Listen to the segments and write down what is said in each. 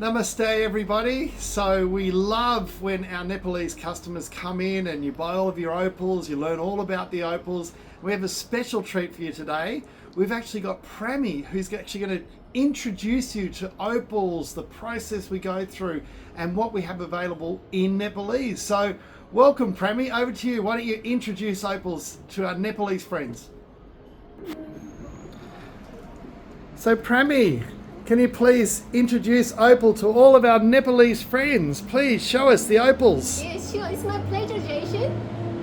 Namaste, everybody. So we love when our Nepalese customers come in and you buy all of your opals, you learn all about the opals. We have a special treat for you today. We've actually got Prami, who's actually going to introduce you to opals, the process we go through, and what we have available in Nepalese. So welcome, Prami. Over to you. Why don't you introduce opals to our Nepalese friends? So Prami, can you please introduce opal to all of our Nepalese friends? Please show us the opals. Yes, sure. It's my pleasure, Jason.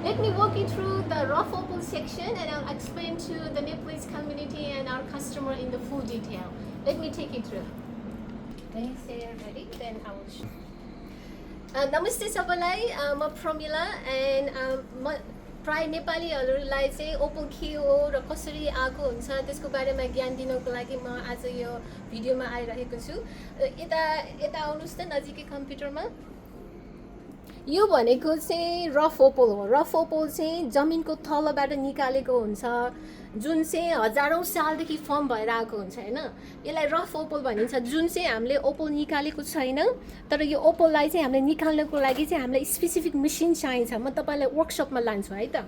Let me walk you through the rough opal section and I'll explain to the Nepalese community and our customer in the full detail. Let me take you through. When you say you're ready, then I will show. Namaste सबैलाई म Pramila and म प्राय नेपालीहरूलाई चाहिँ Opal के हो र कसरी आएको हुन्छ त्यसको बारेमा ज्ञान दिनको लागि म आज यो भिडियोमा आइरहेको छु। यता यता आउनुस् त नजिकै कम्प्युटरमा। यो भनेको चाहिँ रफ ओपल हो। रफ ओपल चाहिँ जमिनको तलबाट निकालेको हुन्छ जुन चाहिँ हजारौं सालदेखि फर्म भएर आएको हुन्छ हैन। यसलाई रफ ओपल भनिन्छ जुन चाहिँ हामीले ओपल निकालेको छैन तर यो ओपललाई चाहिँ हामीले निकाल्नको लागि चाहिँ हामीलाई स्पेसिफिक मेसिन चाहिन्छ। म तपाईलाई वर्कशपमा लान्छु है त।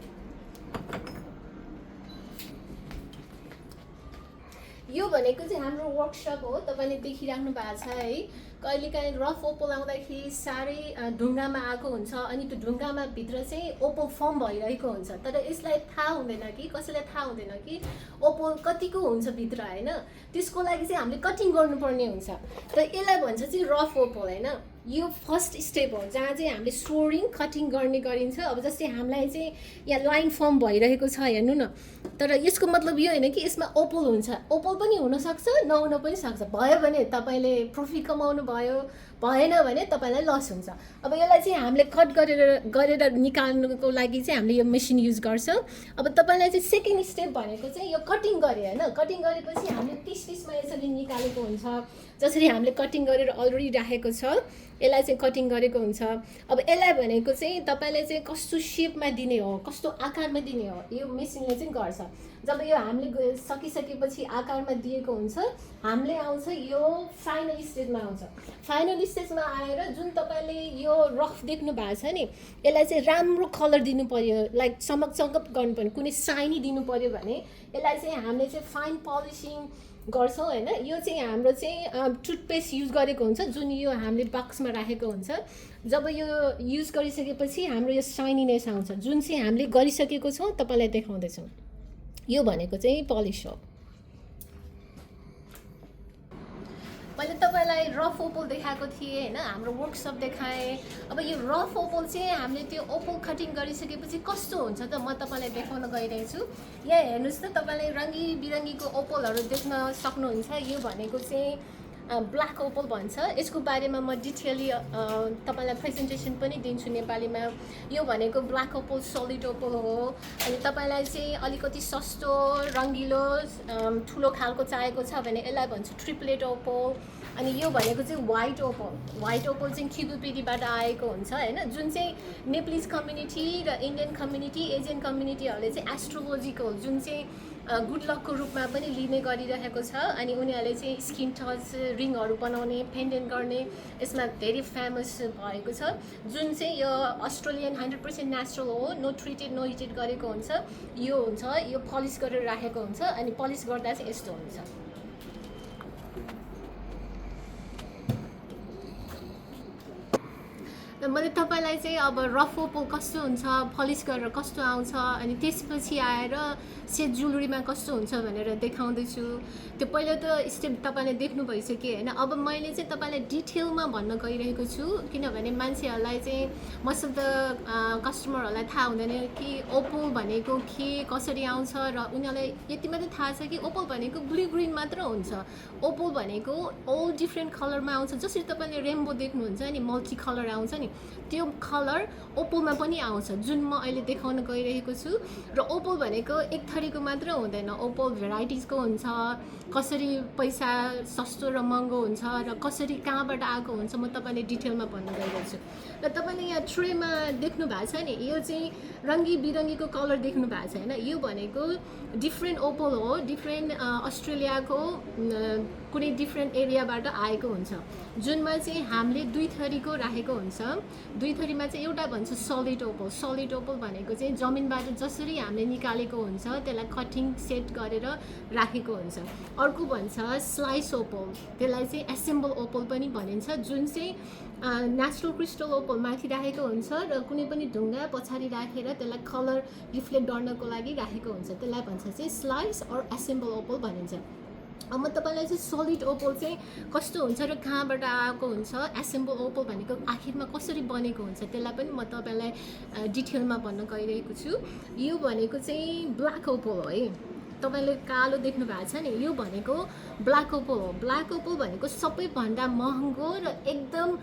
यो भनेको चाहिँ हाम्रो वर्कशप हो। तपाईले देखिराख्नु भएको छ है। कहिलेकाहीँ रफ ओपल आउँदाखेरि साह्रै ढुङ्गामा आएको हुन्छ अनि त्यो ढुङ्गामा भित्र चाहिँ ओपल फर्म भइरहेको हुन्छ तर यसलाई थाहा हुँदैन कि कसैलाई थाहा हुँदैन कि ओपल कतिको हुन्छ भित्र हैन। त्यसको लागि चाहिँ हामीले कटिङ गर्नुपर्ने हुन्छ। त यसलाई भन्छ चाहिँ रफ ओपल हैन। यो फर्स्ट स्टेप हो जहाँ चाहिँ हामीले सोरिङ कटिङ गर्ने गरिन्छ। अब जस्तै हामीलाई चाहिँ यहाँ लाइन फर्म भइरहेको छ हेर्नु न। तर यसको मतलब यो हैन कि यसमा ओपल हुन्छ। ओपल पनि हुन सक्छ नहुन पनि सक्छ। भयो भने तपाईले प्रॉफिट कमाउनु भयो, भएन भने तपाईलाई लस हुन्छ। अब यसलाई चाहिँ हामीले कट गरेर निकाल्नुको लागि चाहिँ हामीले यो मेसिन युज गर्छौं। अब तपाईलाई चाहिँ सेकेन्ड स्टेप भनेको चाहिँ यो कटिङ गरे हैन। कटिङ गरेपछि हामीले 30-30मा यसरी निकालेको हुन्छ। जसरी हामीले कटिङ गरेर अलरेडी राखेको छ यसलाई चाहिँ कटिङ गरेको हुन्छ। अब यसलाई भनेको चाहिँ तपाईले चाहिँ कस्तो शेपमा दिने हो, कस्तो आकारमा दिने हो यो मेसिनले चाहिँ गर्छ। जब यो हामीले सकिसकेपछि आकारमा दिएको हुन्छ हामीले आउँछ यो फाइनल स्टेजमा आउँछ। फाइनल स्टेजमा आएर जुन तपाईले यो रफ देख्नु भएको छ नि यसलाई चाहिँ राम्रो कलर दिनु पर्यो, लाइक चमक गर्नु पर्यो, कुनै साइनी दिनु पर्यो भने यसलाई चाहिँ हामीले चाहिँ फाइन पलिशिङ गर्छौं हैन। यो चाहिँ हाम्रो चाहिँ टुथपेस्ट युज गरेको हुन्छ जुन यो हामीले बक्समा राखेको हुन्छ। जब यो युज गरिसकेपछि हाम्रो यो शाइनीनेस आउँछ जुन चाहिँ हामीले गरिसकेको छौं तपाईलाई देखाउँदै छौं। यो भनेको चाहिँ पलिश हो। मैले तपाईलाई रफ ओपल देखाएको थिएँ हैन, हाम्रो वर्कशप देखाएँ। अब यो रफ ओपल चाहिँ हामीले त्यो ओपल कटिङ गरिसकेपछि कस्तो हुन्छ त म तपाईलाई देखाउन गइरहेको छु। यहाँ हेर्नुस् त तपाईले रंगी बिरंगीको ओपलहरु देख्न सक्नुहुन्छ। यो भनेको चाहिँ ब्ल्याक ओपल भन्छ। यसको बारेमा म डिटेली तपाईलाई प्रेजेन्टेसन पनि दिन्छु नेपालीमा। यो भनेको ब्ल्याक ओपल सलिड ओपल हो। अनि तपाईलाई चाहिँ अलिकति सस्तो रंगीलो ठुलो खालको चाहिएको छ भने यसलाई भन्छ ट्रिपलेट ओपल। अनि यो भनेको चाहिँ व्हाइट ओपल। व्हाइट ओपल चाहिँ क्युबुपेडीबाट आएको हुन्छ हैन जुन चाहिँ नेपालीज कम्युनिटी र इन्डियन कम्युनिटी एजियन कम्युनिटीहरुले चाहिँ एस्ट्रोलोजिकल जुन चाहिँ गुड लकको रूपमा पनि लिने गरिरहेको छ। अनि उनीहरुले चाहिँ स्किन टच रिङहरु बनाउने, पेन्डेन्ट गर्ने यसमा धेरै फेमस भएको छ। जुन चाहिँ यो अस्ट्रेलियन 100% नेचुरल हो, नो ट्रिटेड नो हिटेड गरेको हुन्छ। यो हुन्छ यो पलिश गरेर राखेको हुन्छ अनि पलिश गर्दा चाहिँ यस्तो हुन्छ। मैले तपाईलाई चाहिँ अब रफ ओपल कस्तो हुन्छ, पलिश गरेर कस्तो आउँछ अनि त्यसपछि आएर सेट ज्वेलरीमा कस्तो हुन्छ भनेर देखाउँदै छु। त्यो पहिला त स्टेप तपाईले देख्नु भइसक्यो हैन। अब मैले चाहिँ तपाईलाई डिटेलमा भन्न गइरहेको छु किनभने मान्छेहरुलाई चाहिँ मोस्ट अफ द कस्टमरहरुलाई थाहा हुँदैन कि ओपल भनेको के कसरी आउँछ र उनीहरुलाई यति मात्र थाहा छ कि ओपल भनेको ब्लू ग्रीन मात्र हुन्छ। ओपल भनेको अल डिफरेन्ट कलरमा आउँछ। जसरी तपाईले रेनबो देख्नुहुन्छ नि मल्टी कलर आउँछ नि त्यो कलर ओपलमा पनि आउँछ जुन म अहिले देखाउन गइरहेको छु। र ओपल भनेको एक थरीको मात्र हुँदैन। ओपल भेराइटिजको हुन्छ। कसरी पैसा सस्तो र महँगो हुन्छ र कसरी कहाँबाट आएको हुन्छ म तपाईले डिटेलमा भन्न गइरहेको छु। र तपाईले यहाँ ट्रेमा देख्नु भएको छ नि यो चाहिँ रंगी बिरंगीको कलर देख्नु भएको छ हैन। यो भनेको डिफरेन्ट ओपल हो। डिफरेन्ट अस्ट्रेलियाको कुनै डिफ्रेन्ट एरियाबाट आएको हुन्छ जुनमा चाहिँ हामीले दुई थरीको राखेको हुन्छ दुई थरीमा चाहिँ एउटा भन्छ सलिड ओपल भनेको चाहिँ जमिनबाट जसरी हामीले निकालेको हुन्छ त्यसलाई कटिङ सेट गरेर राखेको हुन्छ अर्को भन्छ स्लाइस ओपल त्यसलाई चाहिँ एसेम्बल ओपल पनि भनिन्छ जुन चाहिँ नेचुरल क्रिस्टल ओपल माथि राखेको हुन्छ र कुनै पनि ढुङ्गा पछाडि राखेर त्यसलाई कलर रिफ्लेक्ट गर्नको लागि राखेको हुन्छ त्यसलाई भन्छ चाहिँ स्लाइस अर एसेम्बल ओपल भनिन्छ अब म तपाईँलाई चाहिँ सलिड ओपल चाहिँ कस्तो हुन्छ र कहाँबाट आएको हुन्छ एसेम्बल ओपल भनेको आखिरमा कसरी बनेको हुन्छ त्यसलाई पनि म तपाईँलाई डिटेलमा भन्न गइरहेको छु यो भनेको चाहिँ ब्ल्याक ओपल हो है तपाईँले कालो देख्नु भएको छ नि यो भनेको ब्ल्याक ओपल हो ब्ल्याक ओपल भनेको सबैभन्दा महँगो र एकदम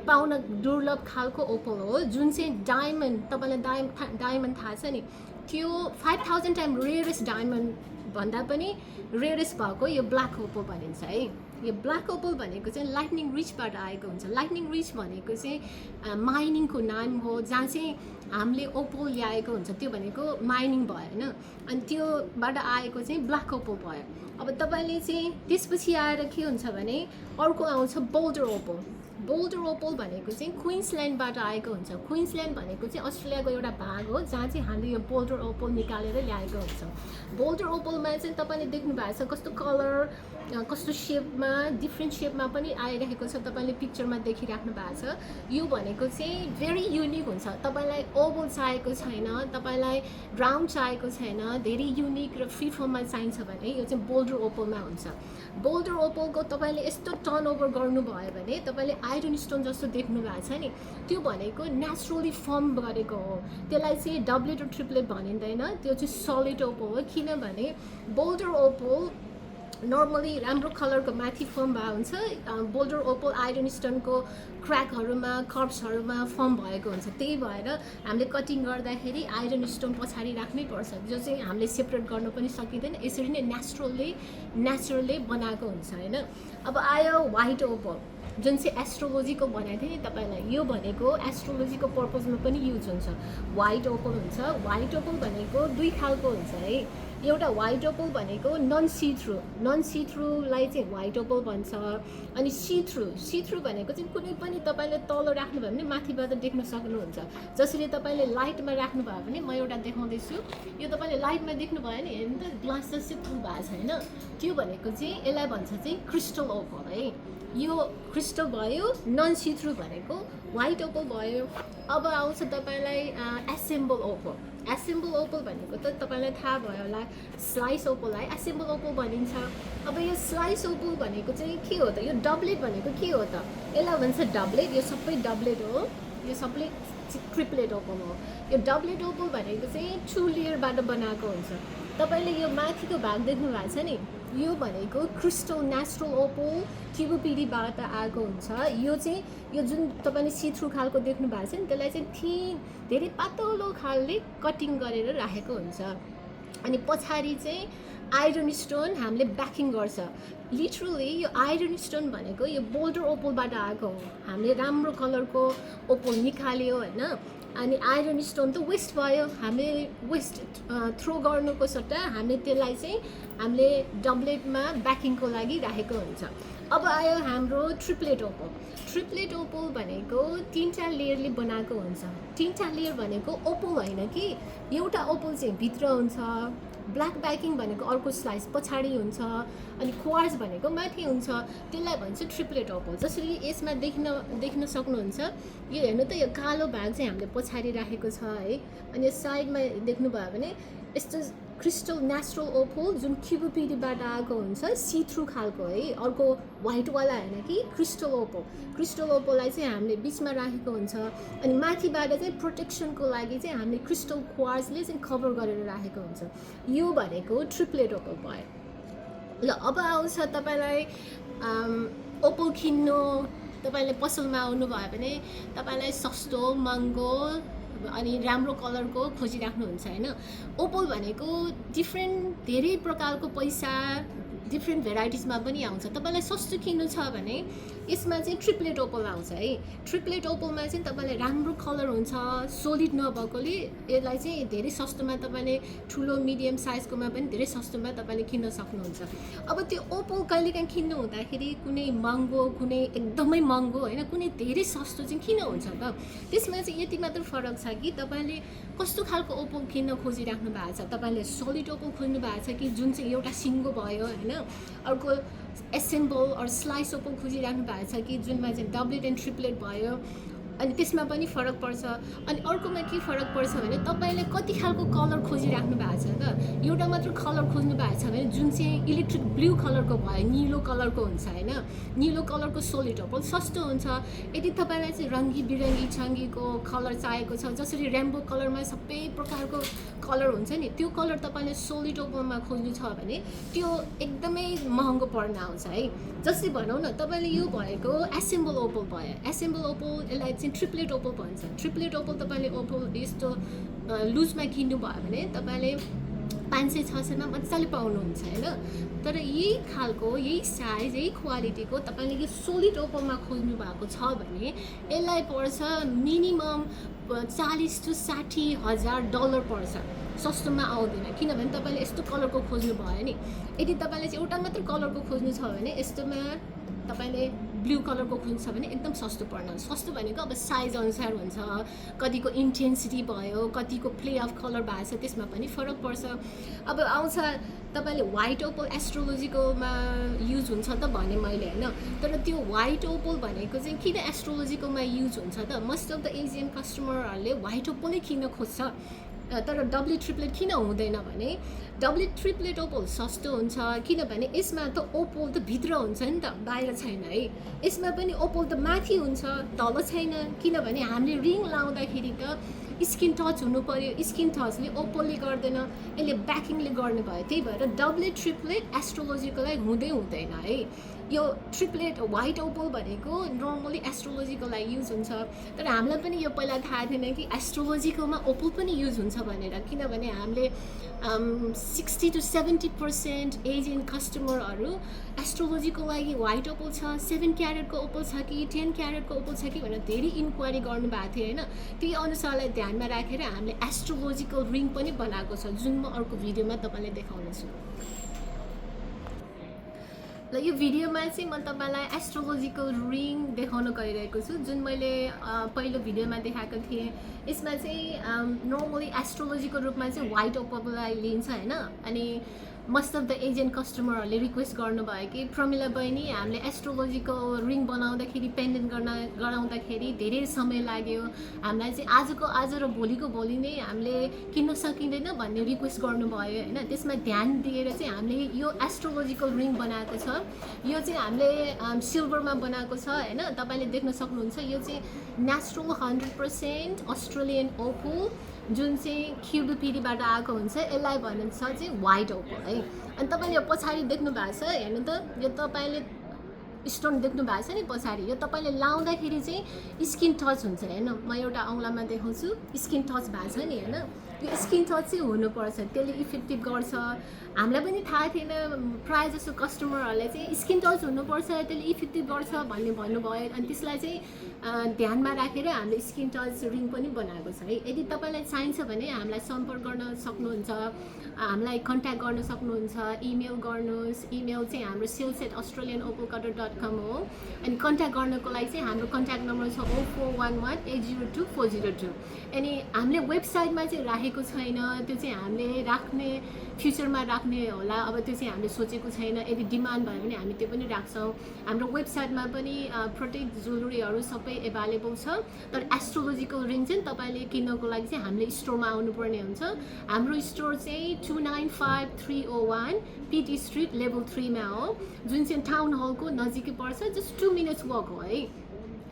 पाउन दुर्लभ खालको ओपल हो जुन चाहिँ डायमन्ड तपाईँलाई डायमन्ड थाहा छ नि त्यो 5000 टाइम रेयरेस्ट डायमन्ड भन्दा पनि रेयरेस्ट भएको यो ब्ल्याक ओपल भनिन्छ है यो ब्ल्याक ओपल भनेको चाहिँ लाइटनिङ रिचबाट आएको हुन्छ लाइटनिङ रिच भनेको चाहिँ माइनिङको नाम हो जहाँ चाहिँ हामीले ओपल ल्याएको हुन्छ त्यो भनेको माइनिङ भयो होइन अनि त्योबाट आएको चाहिँ ब्ल्याक ओपल भयो अब तपाईँले चाहिँ त्यसपछि आएर के हुन्छ भने अर्को आउँछ बोल्डर ओपल भनेको चाहिँ क्विन्सल्यान्डबाट आएको हुन्छ क्विन्सल्यान्ड भनेको चाहिँ अस्ट्रेलियाको एउटा भाग हो जहाँ चाहिँ हामीले यो बोल्डर ओपल निकालेर ल्याएको हुन्छ बोल्डर ओपलमा चाहिँ तपाईँले देख्नु भएको छ कस्तो कलर कस्तो सेपमा डिफ्रेन्ट सेपमा पनि आइरहेको छ तपाईँले पिक्चरमा देखिराख्नु भएको छ यो भनेको चाहिँ भेरी युनिक हुन्छ तपाईँलाई ओभल चाहिएको छैन तपाईँलाई राउन्ड चाहिएको छैन धेरै युनिक र फ्री फर्ममा चाहिन्छ भने यो चाहिँ बोल्डर ओपलमा हुन्छ बोल्डर ओपलको तपाईँले यस्तो टर्नओभर गर्नुभयो भने तपाईँले आइरन स्टोन जस्तो देख्नु भएको छ नि त्यो भनेको नेचुरली फर्म गरेको हो त्यसलाई चाहिँ डब्लेट र ट्रिप्लेट भनिँदैन त्यो चाहिँ सलिड ओपल हो किनभने बोल्डर ओपल नर्मली राम्रो कलरको माथि फर्म भएको हुन्छ बोल्डर ओपल आइरन स्टोनको क्र्याकहरूमा कर्ब्सहरूमा फर्म भएको हुन्छ त्यही भएर हामीले कटिङ गर्दाखेरि आइरन स्टोन पछाडि राख्नै पर्छ जो चाहिँ हामीले सेपरेट गर्न पनि सकिँदैन यसरी नै नेचुरली बनाएको हुन्छ होइन अब आयो व्हाइट ओपल जुन चाहिँ एस्ट्रोलोजीको बनाएको थिएँ नि तपाईँलाई यो भनेको एस्ट्रोलोजीको पर्पजमा पनि युज हुन्छ व्हाइट ओपल हुन्छ व्हाइट ओपल भनेको दुई खालको हुन्छ है एउटा व्हाइट ओपल भनेको नन सी थ्रुलाई चाहिँ व्हाइट ओपल भन्छ अनि सी थ्रु भनेको चाहिँ कुनै पनि तपाईँले तल राख्नुभयो भने माथिबाट देख्न सक्नुहुन्छ जसरी तपाईँले लाइटमा राख्नुभयो भने म एउटा देखाउँदैछु यो तपाईँले लाइटमा देख्नुभयो नि हेर्नु त ग्लास जस्तै फुल भएको छ होइन त्यो भनेको चाहिँ यसलाई भन्छ चाहिँ क्रिस्टल ओपल है यो क्रिस्टल भयो नन सी थ्रु भनेको व्हाइट ओपल भयो अब आउँछ तपाईँलाई एसेम्बल ओपल भनेको त तपाईँलाई थाहा भयो होला स्लाइस ओपललाई एसेम्बल ओपल भनिन्छ अब यो स्लाइस ओपल भनेको चाहिँ के हो त यो डब्लेट भनेको के हो त यसलाई भन्छ डब्लेट यो सबै डब्लेट हो यो सबै ट्रिप्लेट ओपल हो यो डब्लेट ओपल भनेको चाहिँ 2 लेयरबाट बनाएको हुन्छ तपाईँले यो माथिको भाग देख्नु भएको छ नि यो भनेको क्रिस्टल नेचुरल ओपल क्युबोपिडीबाट आएको हुन्छ यो चाहिँ यो जुन तपाईँले सी थ्रु खालको देख्नु भएको छ नि त्यसलाई चाहिँ धेरै पातलो खालले कटिङ गरेर राखेको हुन्छ अनि पछाडि चाहिँ आइरन स्टोन हामीले ब्याकिङ गर्छ लिटरली यो आइरन स्टोन भनेको यो बोल्डर ओपलबाट आएको हो हामीले राम्रो कलरको ओपल निकाल्यो होइन अनि आइरन स्टोन त वेस्ट भयो हामीले वेस्ट थ्रो गर्नुको सट्टा हामीले त्यसलाई चाहिँ हामीले डब्लेटमा ब्याकिङको लागि राखेको हुन्छ अब आयो हाम्रो ट्रिप्लेट ओपल भनेको 3टा लेयरले बनाएको हुन्छ 3टा लेयर भनेको ओपल होइन कि एउटा ओपल चाहिँ भित्र हुन्छ ब्ल्याक ब्याकिङ भनेको अर्को स्लाइस पछाडि हुन्छ अनि क्वार्ट्ज भनेको माथि हुन्छ त्यसलाई भन्छ ट्रिप्लेट ओपल जसरी यसमा देख्न सक्नुहुन्छ यो हेर्नु त यो कालो भाग चाहिँ हामीले पछाडि राखेको छ है अनि साइडमा देख्नुभयो भने यस्तो क्रिस्टल नेचुरल ओपल जुन क्युबोपिडीबाट आएको हुन्छ सी थ्रु खालको है अर्को व्हाइटवाला होइन कि क्रिस्टल ओपललाई चाहिँ हामीले बिचमा राखेको हुन्छ अनि माथिबाट चाहिँ प्रोटेक्सनको लागि चाहिँ हामीले क्रिस्टल क्वार्ट्जले चाहिँ कभर गरेर राखेको हुन्छ यो भनेको ट्रिप्लेट ओपल भयो ल अब आउँछ तपाईँलाई ओपल किन्नु तपाईँले पसलमा आउनुभयो भने तपाईँलाई सस्तो महँगो अनि राम्रो कलरको खोजिराख्नुहुन्छ होइन ओपल भनेको डिफ्रेन्ट धेरै प्रकारको पैसा डिफ्रेन्ट भेराइटिजमा पनि आउँछ तपाईँलाई सस्तो किन्नु छ भने यसमा चाहिँ ट्रिप्लेट ओपल आउँछ है ट्रिप्लेट ओपलमा चाहिँ तपाईँलाई राम्रो कलर हुन्छ सोलिड नभएकोले यसलाई चाहिँ धेरै सस्तोमा तपाईँले ठुलो मिडियम साइजकोमा पनि धेरै सस्तोमा तपाईँले किन्न सक्नुहुन्छ अब त्यो ओपल कहिलेकाहीँ किन्नु हुँदाखेरि कुनै महँगो कुनै एकदमै महँगो होइन कुनै धेरै सस्तो चाहिँ किन हुन्छ त त्यसमा चाहिँ यति मात्र फरक छ कि तपाईँले कस्तो खालको ओपल किन्न खोजिराख्नु भएको छ तपाईँले सोलिड ओपल खोज्नु भएको छ कि जुन चाहिँ एउटा सिङ्गो भयो होइन अर्को एसेम्बल अर स्लाइस ओपल खोजिराख्नु भएको छ कि जुनमा चाहिँ डब्लेट एन्ड ट्रिप्लेट भयो अनि त्यसमा पनि फरक पर्छ अनि अर्कोमा के फरक पर्छ भने तपाईँले कति खालको कलर खोजिराख्नु भएको छ त एउटा मात्र कलर खोज्नु भएको छ भने जुन चाहिँ इलेक्ट्रिक ब्लू कलरको भयो निलो कलरको हुन्छ होइन निलो कलरको सोलिड ओपल सस्तो हुन्छ यदि तपाईँलाई चाहिँ रङ्गी बिरङ्गी छङ्गीको कलर चाहिएको छ जसरी रेम्बो कलरमा सबै प्रकारको कलर हुन्छ नि त्यो कलर तपाईँले सोलिड ओपलमा खोज्नु छ भने त्यो एकदमै महँगो पर्न आउँछ है जस्तै भनौँ न तपाईँले यो भएको एसेम्बल ओपल भयो एसेम्बल ओपल यसलाई चाहिँ ट्रिप्लेट ओपल भन्छ ट्रिप्लेट ओपल तपाईँले ओपल यस्तो लुजमा किन्नुभयो भने तपाईँले 500-600मा मजाले पाउनुहुन्छ होइन तर यही खालको यही साइज यही क्वालिटीको तपाईँले यो सोलिड ओपलमा खोज्नु भएको छ भने यसलाई पर्छ मिनिमम 40,000 to 60,000 डलर पर्छ सस्तोमा आउँदैन किनभने तपाईँले यस्तो कलरको खोज्नु भयो नि यदि तपाईँले चाहिँ एउटा मात्र कलरको खोज्नु छ भने यस्तोमा तपाईँले ब्लू कलरको खोज्नु छ भने एकदम सस्तो पर्न सस्तो भनेको अब साइज अनुसार हुन्छ कतिको इन्टेन्सिटी भयो कतिको प्ले अफ कलर भएको छ त्यसमा पनि फरक पर्छ अब आउँछ तपाईँले व्हाइट ओपल एस्ट्रोलोजिकलमा युज हुन्छ त भने मैले होइन तर त्यो व्हाइट ओपल भनेको चाहिँ किन एस्ट्रोलोजिकलमा युज हुन्छ त मोस्ट अफ द एजियन कस्टमरहरूले व्हाइट ओपलै किन्न खोज्छ तर डब्लेट ट्रिप्लेट किन हुँदैन भने डब्लेट ट्रिप्लेट ओपल सस्तो हुन्छ किनभने यसमा त ओपल त भित्र हुन्छ नि त बाहिर छैन है यसमा पनि ओपल त माथि हुन्छ तल छैन किनभने हामीले रिङ लाउँदाखेरि त स्किन टच हुनु पर्यो स्किन टचले ओपलले गर्दैन यसले ब्याकिङले गर्नुभयो त्यही भएर डब्लेट ट्रिप्लेट एस्ट्रोलोजिकललाई हुँदैन है यो ट्रिप्लेट व्हाइट ओपल भनेको नर्मली एस्ट्रोलोजिकललाई युज हुन्छ तर हामीलाई पनि यो पहिला थाहा थिएन कि एस्ट्रोलोजिकलमा ओपल पनि युज हुन्छ भनेर किनभने हामीले 60 to 70% एजियन कस्टमरहरू एस्ट्रोलोजीको लागि व्हाइट ओपल छ 7 क्यारेटको ओपल छ कि 10 क्यारेटको ओपल छ कि भनेर धेरै इन्क्वायरी गर्नुभएको थियो होइन त्यही अनुसारलाई ध्यानमा राखेर हामीले एस्ट्रोलोजिकल रिङ पनि बनाएको छ जुन म अर्को भिडियोमा तपाईँलाई देखाउनेछु ल यो भिडियोमा चाहिँ म तपाईँलाई एस्ट्रोलोजिकल रिङ देखाउन गइरहेको छु जुन मैले पहिलो भिडियोमा देखाएको थिएँ यसमा चाहिँ नर्मली एस्ट्रोलोजिकल रूपमा चाहिँ व्हाइट ओपललाई लिन्छ होइन अनि मोस्ट अफ द एजियन कस्टमरहरूले रिक्वेस्ट गर्नुभयो कि प्रमिला बहिनी हामीले एस्ट्रोलोजिकल रिङ बनाउँदाखेरि पेन्डेन्ट गराउँदाखेरि धेरै समय लाग्यो हामीलाई चाहिँ आजको आज र भोलिको भोलि नै हामीले किन्न सकिँदैन भन्ने रिक्वेस्ट गर्नुभयो होइन त्यसमा ध्यान दिएर चाहिँ हामीले यो एस्ट्रोलोजिकल रिङ बनाएको छ यो चाहिँ हामीले सिल्भरमा बनाएको छ होइन तपाईँले देख्न सक्नुहुन्छ यो चाहिँ नेचुरल 100% अस्ट्रेलियन ओपल जुन चाहिँ क्युबिपिडीबाट आएको हुन्छ यसलाई भनिन्छ चाहिँ व्हाइट ओपल है अनि तपाईँले यो पछाडि देख्नु भएको छ हेर्नु त यो तपाईँले स्टोन देख्नु भएको छ नि पछाडि यो तपाईँले लाउँदाखेरि चाहिँ स्किन टच हुन्छ होइन म एउटा औँलामा देखाउँछु स्किन टच भएको छ नि होइन यो स्किन टच चाहिँ हुनुपर्छ त्यसले इफेक्टिभ गर्छ हामीलाई पनि थाहा थिएन प्रायः जस्तो कस्टमरहरूले चाहिँ स्किन टच हुनुपर्छ त्यसले इफेक्टिभ गर्छ भन्ने भन्नुभयो अनि त्यसलाई चाहिँ ध्यानमा राखेर हामीले स्किन टच रिङ पनि बनाएको छ है यदि तपाईँलाई चाहिन्छ भने हामीलाई सम्पर्क गर्न सक्नुहुन्छ हामीलाई कन्ट्याक्ट गर्न सक्नुहुन्छ इमेल गर्नुहोस् इमेल चाहिँ हाम्रो sales@australianopalcutter.com हो अनि कन्ट्याक्ट गर्नको लागि चाहिँ हाम्रो कन्ट्याक्ट नम्बर छ 0411802402 अनि हामीले वेबसाइटमा चाहिँ राखेको छैन त्यो चाहिँ हामीले राख्ने फ्युचरमा राख्ने होला अब त्यो चाहिँ हामीले सोचेको छैन यदि डिमान्ड भयो भने हामी त्यो पनि राख्छौँ हाम्रो वेबसाइटमा पनि प्रत्येक ज्वेलरीहरू सबै एभाइलेबल छ तर एस्ट्रोलोजिकल रिङ चाहिँ तपाईँले किन्नको लागि चाहिँ हामीले स्टोरमा आउनुपर्ने हुन्छ हाम्रो स्टोर चाहिँ 295301 पिटी स्ट्रिट लेभल 3 मा हो जुन चाहिँ टाउन हलको नजिकै पर्छ जस्ट 2 minutes वक हो है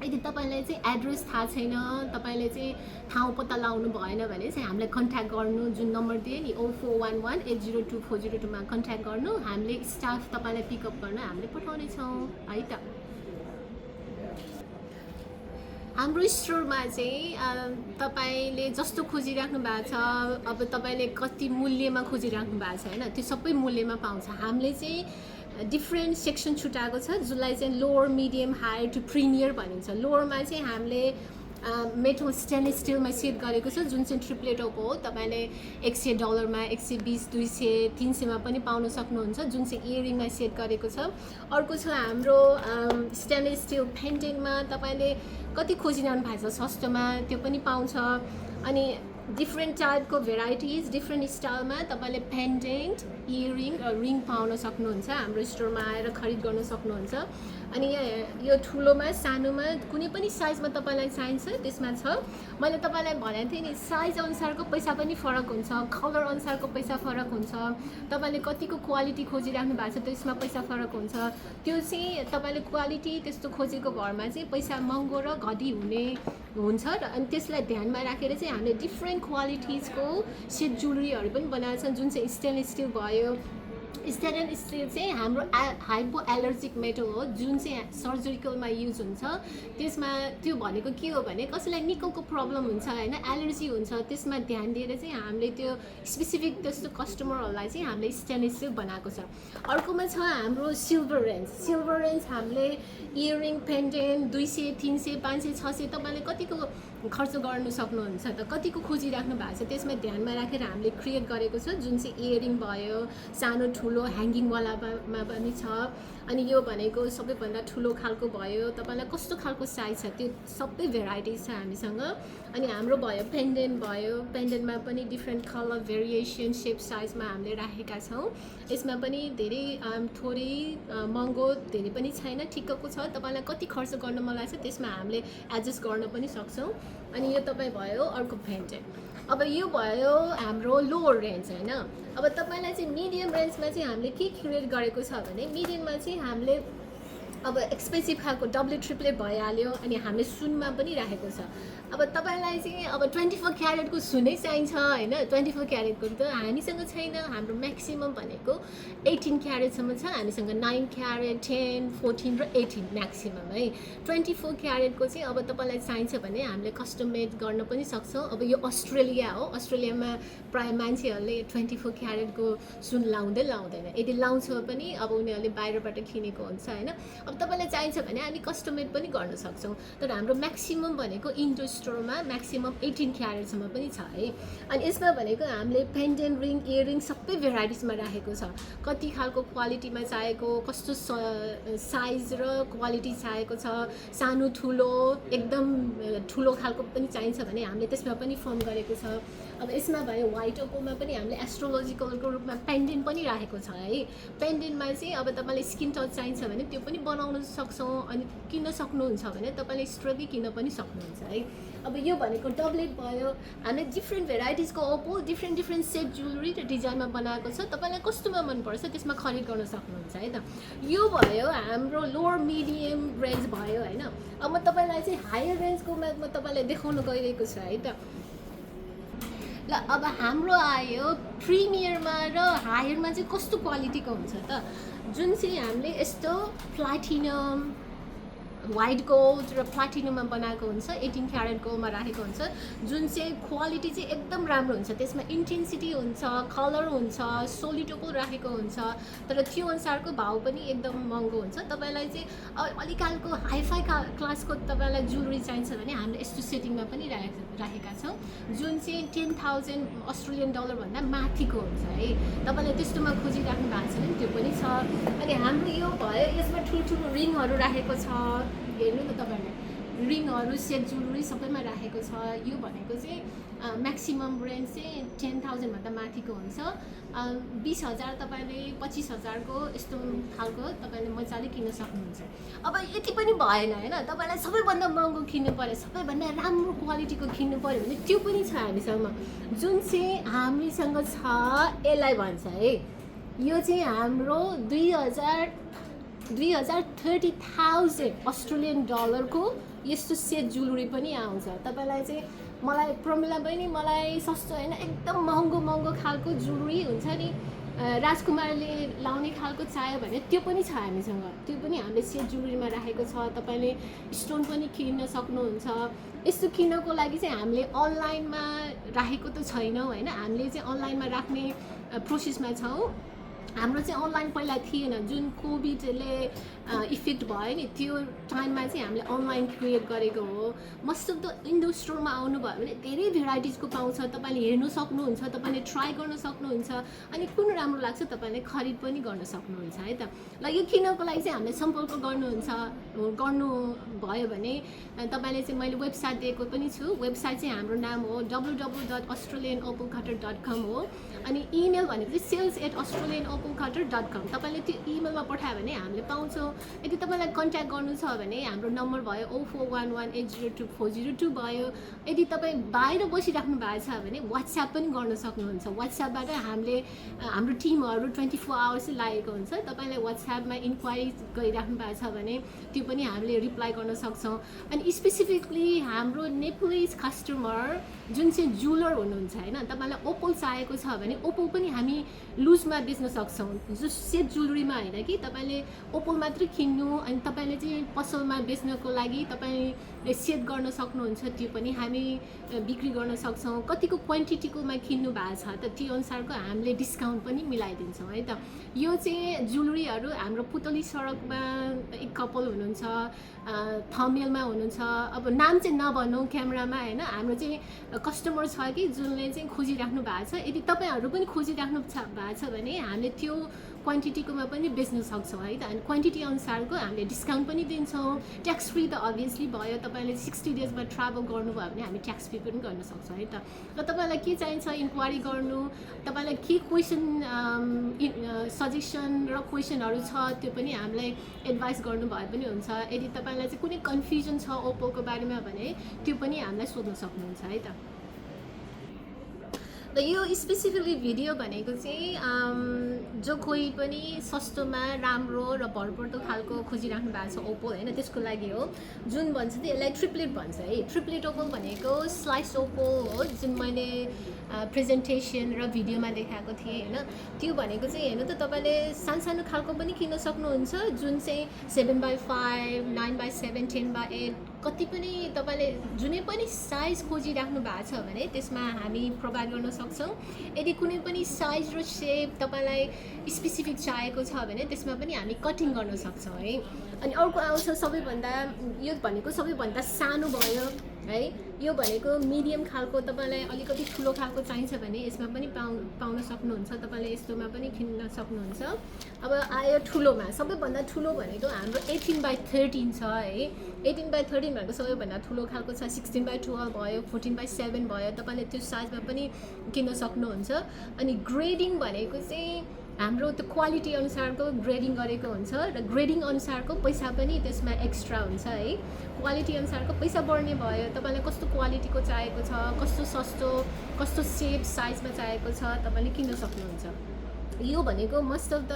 यदि तपाईँलाई चाहिँ एड्रेस थाहा छैन तपाईँले चाहिँ ठाउँ पत्ता लाउनु भएन भने चाहिँ हामीलाई कन्ट्याक्ट गर्नु जुन नम्बर दिएँ नि 0411802402 मा कन्ट्याक्ट गर्नु हामीले स्टाफ तपाईँलाई पिकअप गर्न हामीले पठाउनेछौँ है त हाम्रो स्टोरमा चाहिँ तपाईँले जस्तो खोजिराख्नु भएको छ अब तपाईँले कति मूल्यमा खोजिराख्नु भएको छ होइन त्यो सबै मूल्यमा पाउँछ हामीले चाहिँ डिफ्रेन्ट सेक्सन छुट्याएको छ जसलाई चाहिँ lower medium high to premier भनिन्छ। लोवरमा चाहिँ हामीले मेटल स्टेनलेस स्टिलमा सेट गरेको छ जुन चाहिँ ट्रिप्लेट ओपो हो। तपाईँले $100 मा 120, 200, 300 मा पनि पाउन सक्नुहुन्छ जुन चाहिँ इयरिङमा सेट गरेको छ। अर्को छ हाम्रो स्टेनलेस स्टिल पेन्डेन्टमा तपाईँले कति खोजिरहनु भएको छ सस्तोमा त्यो पनि पाउँछ। अनि डिफ्रेन्ट टाइपको भेराइटिज डिफ्रेन्ट स्टाइलमा तपाईँले पेन्डेन्ट इयरिङ र रिङ पाउन सक्नुहुन्छ। हाम्रो स्टोरमा आएर खरिद गर्न सक्नुहुन्छ। अनि यो ठुलोमा सानोमा कुनै पनि साइजमा तपाईँलाई चाहिन्छ त्यसमा छ। मैले तपाईँलाई भनेको थिएँ नि साइज अनुसारको पैसा पनि फरक हुन्छ, कलर अनुसारको पैसा फरक हुन्छ, तपाईँले कतिको क्वालिटी खोजिराख्नु भएको छ त्यसमा पैसा फरक हुन्छ। त्यो चाहिँ तपाईँले क्वालिटी त्यस्तो खोजेको भरमा चाहिँ पैसा महँगो र घटी हुने हुन्छ र अनि त्यसलाई ध्यानमा राखेर चाहिँ हामीले डिफ्रेन्ट क्वालिटिजको सेट ज्वेलरीहरू पनि बनाएको छन् जुन चाहिँ स्टेनलेस स्टिल भयो। स्टेनलेस स्टिल चाहिँ हाम्रो हाइपो एलर्जिक मेटल हो जुन चाहिँ सर्जरिकलमा युज हुन्छ। त्यसमा त्यो भनेको के हो भने कसैलाई निकलको प्रब्लम हुन्छ होइन, एलर्जी हुन्छ, त्यसमा ध्यान दिएर चाहिँ हामीले त्यो स्पेसिफिक त्यस्तो कस्टमरहरूलाई चाहिँ हामीले स्टेनलेस स्टिल बनाएको छ। अर्कोमा छ हाम्रो सिल्भर रेन्ज। सिल्भर रेन्ज हामीले इयरिङ पेन्डेन्ट 200, 300, 500, 600 तपाईँले कतिको खर्च गर्नु सक्नुहुन्छ त, कतिको खोजिराख्नु भएको छ त्यसमा ध्यानमा राखेर हामीले क्रिएट गरेको छ जुन चाहिँ इयरिङ भयो, सानो ठुलो ह्याङ्गिङवालामा पनि छ। अनि यो भनेको सबैभन्दा ठुलो खालको भयो, तपाईँलाई कस्तो खालको साइज छ त्यो सबै भेराइटिज छ हामीसँग। अनि हाम्रो भयो पेन्डेन्ट भयो, पेन्डेन्टमा पनि डिफ्रेन्ट कलर भेरिएसन सेप साइजमा हामीले राखेका छौँ। यसमा पनि धेरै थोरै महँगो धेरै पनि छैन, ठिक्कको छ। तपाईँलाई कति खर्च गर्न मन लाग्छ त्यसमा हामीले एडजस्ट गर्न पनि सक्छौँ। अनि यो तपाईँ भयो अर्को पेन्डेन्ट। अब यो भयो हाम्रो लोवर रेन्ज होइन। अब तपाईँलाई चाहिँ मिडियम रेन्जमा चाहिँ हामीले के क्रिएट गरेको छ भने मिडियममा चाहिँ हामीले अब एक्सपेन्सिभ खालको डब्ले ट्रिप्लेट भइहाल्यो। अनि हामीले सुनमा पनि राखेको छ। अब तपाईँलाई चाहिँ अब 24 क्यारेटको सुनै चाहिन्छ होइन, 24 क्यारेटको त हामीसँग छैन। हाम्रो म्याक्सिमम् भनेको 18 क्यारेटसम्म छ हामीसँग, 9 क्यारेट, 10, 14 र 18 म्याक्सिमम् है। 24 क्यारेटको चाहिँ अब तपाईँलाई चाहिन्छ भने हामीले कस्टम मेड गर्न पनि सक्छौँ। अब यो अस्ट्रेलिया हो, अस्ट्रेलियामा प्रायः मान्छेहरूले 24 क्यारेटको सुन लाउँदैन, यदि लाउँछ पनि अब उनीहरूले बाहिरबाट किनेको हुन्छ होइन। अब तपाईँलाई चाहिन्छ भने हामी कस्टम मेड पनि गर्न सक्छौँ। तर हाम्रो म्याक्सिमम् भनेको इन्डो स्टोरमा म्याक्सिमम् 18 क्यारेटसम्म पनि छ है। अनि यसमा भनेको हामीले पेन्डेन्ट रिङ इयरिङ सबै भेराइटिजमा राखेको छ। कति खालको क्वालिटीमा चाहिएको, कस्तो साइज र क्वालिटी चाहिएको छ, सानो ठुलो एकदम ठुलो खालको पनि चाहिन्छ भने हामीले त्यसमा पनि फर्म गरेको छ। अब यसमा भयो वाइट ओपोमा पनि हामीले एस्ट्रोलोजिकलको रूपमा पेन्डेन्ट पनि राखेको छ है। पेन्डेन्टमा चाहिँ अब तपाईँलाई स्किन टच चाहिन्छ भने त्यो पनि बनाउन सक्छौँ। अनि किन्न सक्नुहुन्छ भने तपाईँले स्ट्रेटली किन्न पनि सक्नुहुन्छ है। अब यो भनेको डब्लेट भयो। हामीले डिफ्रेन्ट भेराइटिजको ओपो डिफ्रेन्ट सेट ज्वेलरी र डिजाइनमा बनाएको छ। तपाईँलाई कस्तोमा मनपर्छ त्यसमा खरिद गर्न सक्नुहुन्छ है त। यो भयो हाम्रो लोवर मिडियम रेन्ज भयो होइन। अब म तपाईँलाई चाहिँ हायर रेन्जकोमा म तपाईँलाई देखाउन गइरहेको छु है त। ल अब हाम्रो आयो प्रिमियरमा र हायरमा चाहिँ कस्तो क्वालिटीको हुन्छ त, जुन चाहिँ हामीले यस्तो प्लाटिनम वाइट गोल्ड र प्लाटिनममा बनाएको हुन्छ, 18 क्यारेट गोल्डमा राखेको हुन्छ, जुन चाहिँ क्वालिटी चाहिँ एकदम राम्रो हुन्छ। त्यसमा इन्टेन्सिटी हुन्छ, कलर हुन्छ, सोलिड ओपल राखेको हुन्छ। तर त्यो अनुसारको भाउ पनि एकदम महँगो हुन्छ। तपाईँलाई चाहिँ अलिक खालको हाइफाई क्लासको तपाईँलाई ज्वेलरी चाहिन्छ भने हामीले यस्तो सेटिङमा पनि राखेका छौँ जुन चाहिँ $10,000 अस्ट्रेलियन डलर भन्दा माथिको हुन्छ है। तपाईँलाई त्यस्तोमा खोजिराख्नु भएको छ भने त्यो पनि छ। अनि हाम्रो यो भयो, यसमा ठुल्ठुलो रिङहरू राखेको छ, हेर्नु न तपाईँले रिङहरू सेट ज्वेलरी सबैमा राखेको छ। यो भनेको चाहिँ म्याक्सिमम् रेन्ज चाहिँ 10,000 भन्दा माथिको हुन्छ। 20,000 तपाईँले 25,000को यस्तो खालको तपाईँले मजाले किन्न सक्नुहुन्छ। अब यति पनि भएन होइन, तपाईँलाई सबैभन्दा महँगो किन्नु पऱ्यो, सबैभन्दा राम्रो क्वालिटीको किन्नु पऱ्यो भने त्यो पनि छ हामीसँग। जुन चाहिँ हामीसँग छ यसलाई भन्छ है, यो चाहिँ हाम्रो 30,000 अस्ट्रेलियन डलरको यस्तो सेट ज्वेलरी पनि आउँछ। तपाईँलाई चाहिँ मलाई प्रमिला बहिनी मलाई सस्तो होइन एकदम महँगो खालको ज्वेलरी हुन्छ नि, राजकुमारले लाउने खालको चाहियो भने त्यो पनि छ हामीसँग। त्यो पनि हामीले सेट ज्वेलरीमा राखेको छ। तपाईँले स्टोन पनि किन्न सक्नुहुन्छ। यस्तो किन्नको लागि चाहिँ हामीले अनलाइनमा राखेको त छैनौँ होइन, हामीले चाहिँ अनलाइनमा राख्ने प्रोसेसमा छौँ। हाम्रो चाहिँ अनलाइन पहिला थिएन जुन कोभिडले इफेक्ट भयो नि त्यो टाइममा चाहिँ हामीले अनलाइन क्रिएट गरेको हो मोस्ट अफ द इन्डो स्टोरमा आउनुभयो भने धेरै भेराइटिजको पाउँछ तपाईँले हेर्नु सक्नुहुन्छ तपाईँले ट्राई गर्न सक्नुहुन्छ अनि कुन राम्रो लाग्छ तपाईँले खरिद पनि गर्न सक्नुहुन्छ है त ल यो किन्नको लागि चाहिँ हामीले सम्पर्क गर्नुभयो भने तपाईँले चाहिँ मैले वेबसाइट दिएको पनि छु वेबसाइट चाहिँ हाम्रो नाम हो www.australianopalcutter.com हो अनि इमेल भनेको चाहिँ sales@australianopalcutter.com तपाईँले त्यो इमेलमा पठायो भने हामीले पाउँछौँ यदि तपाईँलाई कन्ट्याक्ट गर्नु छ भने हाम्रो नम्बर भयो 0411802402 भयो यदि तपाईँ बाहिर बसिराख्नु भएको छ भने वाट्सएप पनि गर्न सक्नुहुन्छ वाट्सएपबाट हाम्रो टिमहरू 24 आवर्स लागेको हुन्छ तपाईँलाई वाट्सएपमा इन्क्वायरी गरिराख्नु भएको छ भने त्यो पनि हामीले रिप्लाई गर्न सक्छौँ अनि स्पेसिफिकली हाम्रो नेप्लिज कस्टमर जुन चाहिँ जुलर हुनुहुन्छ होइन तपाईँलाई ओपल चाहिएको छ भने ओपल पनि हामी लुजमा बेच्न सक्छौँ जो सेट ज्वेलरीमा होइन कि तपाईँले ओपल मात्रै किन्नु अनि तपाईँले चाहिँ पसलमा बेच्नको लागि तपाईँले सेट गर्न सक्नुहुन्छ त्यो पनि हामी बिक्री गर्न सक्छौँ कतिको क्वान्टिटीकोमा किन्नु भएको छ त त्यो अनुसारको हामीले डिस्काउन्ट पनि मिलाइदिन्छौँ है त यो चाहिँ ज्वेलरीहरू हाम्रो पुतली सडकमा एक कपल हुनुहुन्छ थमेलमा हुनुहुन्छ अब नाम चाहिँ नभनौँ क्यामेरामा होइन हाम्रो चाहिँ कस्टमर छ कि जुनले चाहिँ खोजिराख्नु भएको छ यदि तपाईँहरू पनि खोजिराख्नु भएको छ भने हामीले त्यो क्वान्टिटीकोमा पनि बेच्न सक्छौँ है त अनि क्वान्टिटी अनुसारको हामीले डिस्काउन्ट पनि दिन्छौँ ट्याक्स फ्री त अभियसली भयो तपाईँले 60 डेजमा ट्राभल गर्नुभयो भने हामी ट्याक्स फ्री पनि गर्न सक्छौँ है त र तपाईँलाई के चाहिन्छ इन्क्वायरी गर्नु तपाईँलाई के क्वेसन सजेसन र क्वेसनहरू छ त्यो पनि हामीलाई एडभाइस गर्नुभयो पनि हुन्छ यदि तपाईँलाई चाहिँ कुनै कन्फ्युजन छ ओप्पोको बारेमा भने त्यो पनि हामीलाई सोध्न सक्नुहुन्छ है त र यो स्पेसिफिकली भिडियो भनेको चाहिँ जो कोही पनि सस्तोमा राम्रो र भरपर्दो खालको खोजिराख्नु भएको छ ओप्पो होइन त्यसको लागि हो जुन भन्छ त्यो यसलाई ट्रिप्लेट भन्छ है ट्रिप्लेट ओप्पो भनेको स्लाइस ओप्पो हो जुन मैले प्रेजेन्टेसन र भिडियोमा देखाएको थिएँ होइन त्यो भनेको चाहिँ हेर्नु त तपाईँले सानो खालको पनि किन्न सक्नुहुन्छ जुन चाहिँ 7x5 9x7 10x8 कति पनि तपाईँले जुनै पनि साइज खोजिराख्नु भएको छ भने त्यसमा हामी प्रोभाइड गर्न सक्छौँ यदि कुनै पनि साइज र सेप तपाईँलाई स्पेसिफिक चाहिएको छ भने त्यसमा पनि हामी कटिङ गर्न सक्छौँ है अनि अर्को आउँछ सबैभन्दा यो भनेको सबैभन्दा सानो भयो है यो भनेको मिडियम खालको तपाईँलाई अलिकति ठुलो खालको चाहिन्छ भने यसमा पनि पाउन सक्नुहुन्छ तपाईँले यस्तोमा पनि किन्न सक्नुहुन्छ अब आयो ठुलोमा सबैभन्दा ठुलो भनेको हाम्रो 18x13 छ है 18x13 भनेको सबैभन्दा ठुलो खालको छ 16x12 भयो 14x7 भयो तपाईँले त्यो साइजमा पनि किन्न सक्नुहुन्छ अनि ग्रेडिङ भनेको चाहिँ हाम्रो त्यो क्वालिटी अनुसारको ग्रेडिङ गरेको हुन्छ र ग्रेडिङ अनुसारको पैसा पनि त्यसमा एक्स्ट्रा हुन्छ है क्वालिटी अनुसारको पैसा बढ्ने भयो तपाईँलाई कस्तो क्वालिटीको चाहिएको छ कस्तो सस्तो कस्तो सेप साइजमा चाहिएको छ तपाईँले किन्न सक्नुहुन्छ यो भनेको मोस्ट अफ द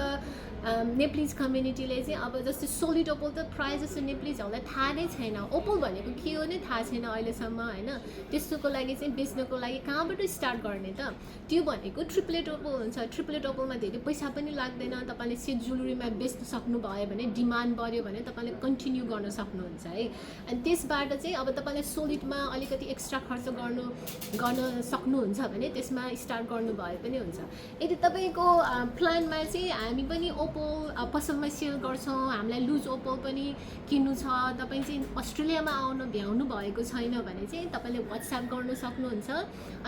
नेप्लिज कम्युनिटीले चाहिँ अब जस्तै सोलिड ओपल त प्रायः जस्तो नेप्लिजहरूलाई थाहा नै छैन ओपल भनेको के हो नै थाहा छैन अहिलेसम्म होइन त्यस्तोको लागि चाहिँ बेच्नको लागि कहाँबाट स्टार्ट गर्ने त त्यो भनेको ट्रिप्लेट ओपल हुन्छ ट्रिप्लेट ओपलमा धेरै पैसा पनि लाग्दैन तपाईँले सेट ज्वेलरीमा बेच्न सक्नुभयो भने डिमान्ड बढ्यो भने तपाईँले कन्टिन्यू गर्न सक्नुहुन्छ है अनि त्यसबाट चाहिँ अब तपाईँले सोलिडमा अलिकति एक्स्ट्रा खर्च गर्न सक्नुहुन्छ भने त्यसमा स्टार्ट गर्नुभयो पनि हुन्छ यदि तपाईँको प्लानमा चाहिँ हामी पनि पसलमा सेल गर्छौँ हामीलाई लुज ओपल पनि किन्नु छ तपाईँ चाहिँ अस्ट्रेलियामा भ्याउनु भएको छैन भने चाहिँ तपाईँले वाट्सएप गर्न सक्नुहुन्छ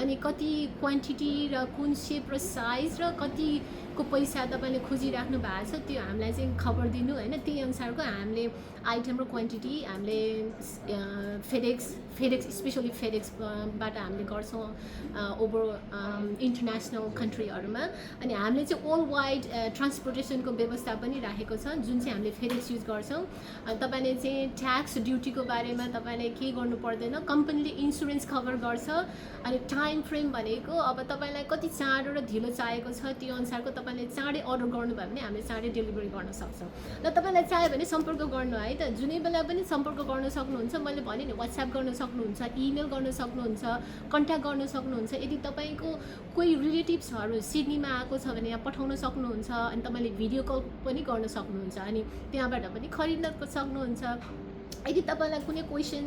अनि कति क्वान्टिटी र कुन सेप र साइज र कतिको पैसा तपाईँले खोजिराख्नु भएको छ त्यो हामीलाई चाहिँ खबर दिनु होइन त्यही अनुसारको हामीले आइटम र क्वान्टिटी हामीले फेडेक्स स्पेसली फेडेक्सबाट हामीले गर्छौँ ओभर इन्टरनेसनल कन्ट्रीहरूमा अनि हामीले चाहिँ वर्ल्ड वाइड ट्रान्सपोर्टेसनको व्यवस्था पनि राखेको छ जुन चाहिँ हामीले फेडेक्स युज गर्छौँ तपाईँले चाहिँ ट्याक्स ड्युटीको बारेमा तपाईँले के गर्नु पर्दैन कम्पनीले इन्सुरेन्स कभर गर्छ अनि टाइम फ्रेम भनेको अब तपाईँलाई कति चाँडो र ढिलो चाहिएको छ त्यो अनुसारको तपाईँले चाँडै अर्डर गर्नुभयो भने हामीले चाँडै डेलिभरी गर्न सक्छौँ र तपाईँलाई चाह्यो भने सम्पर्क गर्नु है त जुनै बेला पनि सम्पर्क गर्न सक्नुहुन्छ मैले भने नि वाट्सएप गर्न सक्नुहुन्छ इमेल गर्न सक्नुहुन्छ कन्ट्याक्ट गर्न सक्नुहुन्छ यदि तपाईँको कोही रिलेटिभ्सहरू सिडनीमा आएको छ भने यहाँ पठाउन सक्नुहुन्छ अनि तपाईँले भिडियो कल पनि गर्न सक्नुहुन्छ अनि त्यहाँबाट पनि खरिद्न सक्नुहुन्छ यदि तपाईँलाई कुनै क्वेसन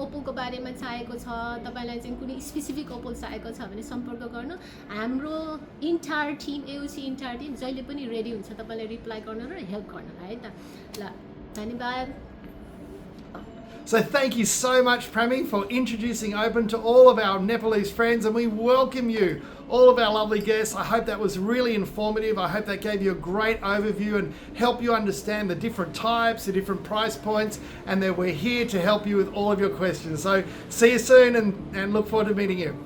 ओप्पोको बारेमा चाहिएको छ, तपाईँलाई चाहिँ कुनै स्पेसिफिक ओप्पो चाहिएको छ भने सम्पर्क गर्नु। हाम्रो entire team, AOC entire team जहिले पनि रेडी हुन्छ तपाईँलाई रिप्लाई गर्न र हेल्प गर्नलाई है त। ल धन्यवाद। So thank you so much, Prami, for introducing Open to all of our Nepalese friends, and we welcome you, all of our lovely guests. I hope that was really informative. I hope that gave you a great overview and help you understand the different types, the different price points, and that we're here to help you with all of your questions. So see you soon and look forward to meeting you.